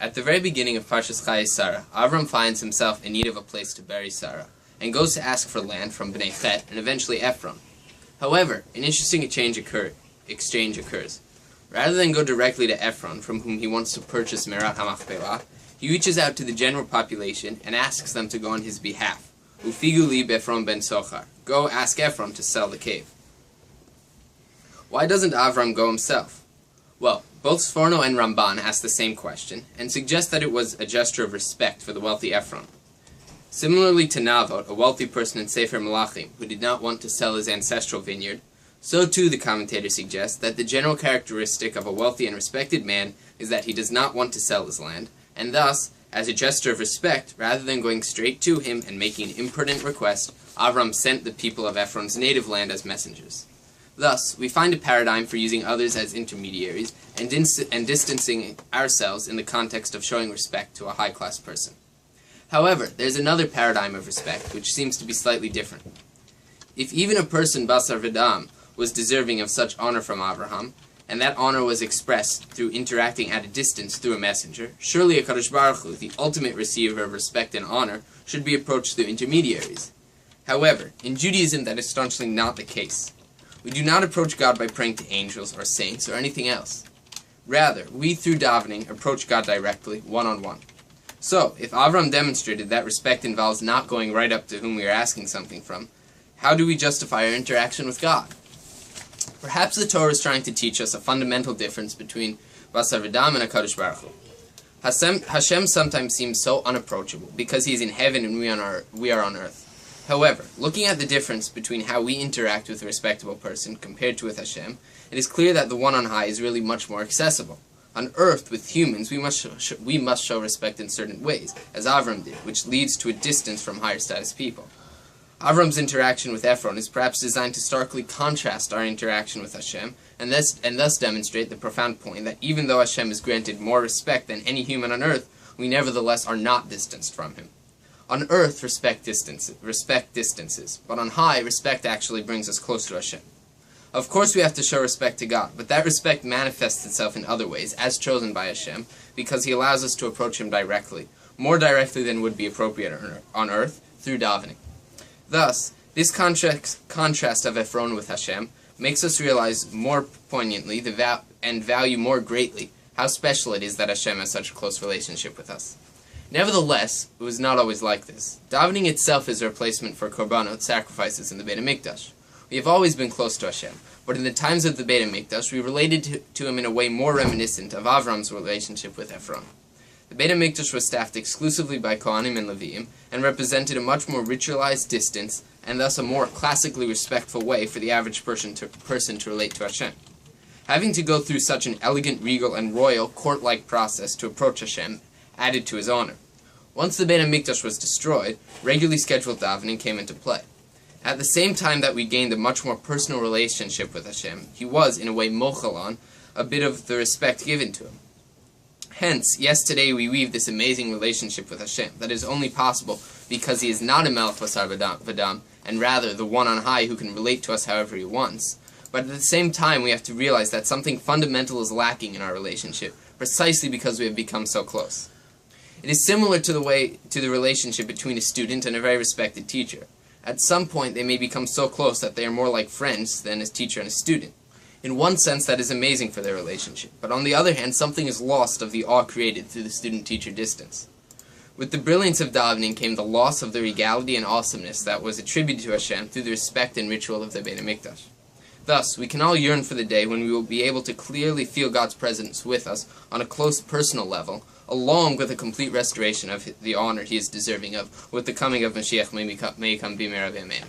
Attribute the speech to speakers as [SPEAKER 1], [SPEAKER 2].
[SPEAKER 1] At the very beginning of Parshat Chace, Sara, Avram finds himself in need of a place to bury Sara, and goes to ask for land from Bnei Chet and eventually Ephron. However, an interesting exchange occurs. Rather than go directly to Ephron, from whom he wants to purchase Merat HaMachpelah, he reaches out to the general population and asks them to go on his behalf. Ufigu li b'Ephron ben Sochar. Go ask Ephron to sell the cave. Why doesn't Avram go himself? Well, both Sforno and Ramban ask the same question, and suggest that it was a gesture of respect for the wealthy Ephron. Similarly to Navot, a wealthy person in Sefer Melachim, who did not want to sell his ancestral vineyard, so too the commentator suggests that the general characteristic of a wealthy and respected man is that he does not want to sell his land, and thus, as a gesture of respect, rather than going straight to him and making an impertinent request, Avram sent the people of Ephron's native land as messengers. Thus, we find a paradigm for using others as intermediaries and distancing ourselves in the context of showing respect to a high-class person. However, there is another paradigm of respect which seems to be slightly different. If even a person basar v'dam was deserving of such honor from Abraham, and that honor was expressed through interacting at a distance through a messenger, surely HaKadosh Baruch Hu, the ultimate receiver of respect and honor, should be approached through intermediaries. However, in Judaism that is staunchly not the case. We do not approach God by praying to angels or saints or anything else. Rather, we through davening approach God directly, one-on-one. So, if Avram demonstrated that respect involves not going right up to whom we are asking something from, how do we justify our interaction with God? Perhaps the Torah is trying to teach us a fundamental difference between Basar V'Dam and HaKadosh Baruch Hu. Hashem sometimes seems so unapproachable because he is in heaven and we are on earth. However, looking at the difference between how we interact with a respectable person compared to with Hashem, it is clear that the one on high is really much more accessible. On earth, with humans, we must show respect in certain ways, as Avram did, which leads to a distance from higher status people. Avram's interaction with Ephron is perhaps designed to starkly contrast our interaction with Hashem, and thus demonstrate the profound point that even though Hashem is granted more respect than any human on earth, we nevertheless are not distanced from him. On earth, respect distances, but on high, respect actually brings us close to Hashem. Of course we have to show respect to God, but that respect manifests itself in other ways, as chosen by Hashem, because he allows us to approach him directly, more directly than would be appropriate on earth, through davening. Thus, this contrast of Ephron with Hashem makes us realize more poignantly and value more greatly how special it is that Hashem has such a close relationship with us. Nevertheless, it was not always like this. Davening itself is a replacement for korbanot, sacrifices in the Beit HaMikdash. We have always been close to Hashem, but in the times of the Beit HaMikdash, we related to him in a way more reminiscent of Avram's relationship with Ephron. The Beit HaMikdash was staffed exclusively by Kohanim and Leviim, and represented a much more ritualized distance, and thus a more classically respectful way for the average person to relate to Hashem. Having to go through such an elegant, regal, and royal, court-like process to approach Hashem added to his honor. Once the Beit HaMikdash was destroyed, regularly scheduled davening came into play. At the same time that we gained a much more personal relationship with Hashem, he was, in a way, mochel on a bit of the respect given to him. Hence, yes, today we weave this amazing relationship with Hashem that is only possible because he is not a Melech Basar V'Dam, and rather the one on high who can relate to us however he wants. But at the same time, we have to realize that something fundamental is lacking in our relationship, precisely because we have become so close. It is similar to the relationship between a student and a very respected teacher. At some point, they may become so close that they are more like friends than a teacher and a student. In one sense, that is amazing for their relationship, but on the other hand, something is lost of the awe created through the student-teacher distance. With the brilliance of davening came the loss of the regality and awesomeness that was attributed to Hashem through the respect and ritual of the Beit HaMikdash. Thus, we can all yearn for the day when we will be able to clearly feel God's presence with us on a close personal level, along with a complete restoration of the honor he is deserving of, with the coming of Mashiach. May he come b'mehera b'yameinu.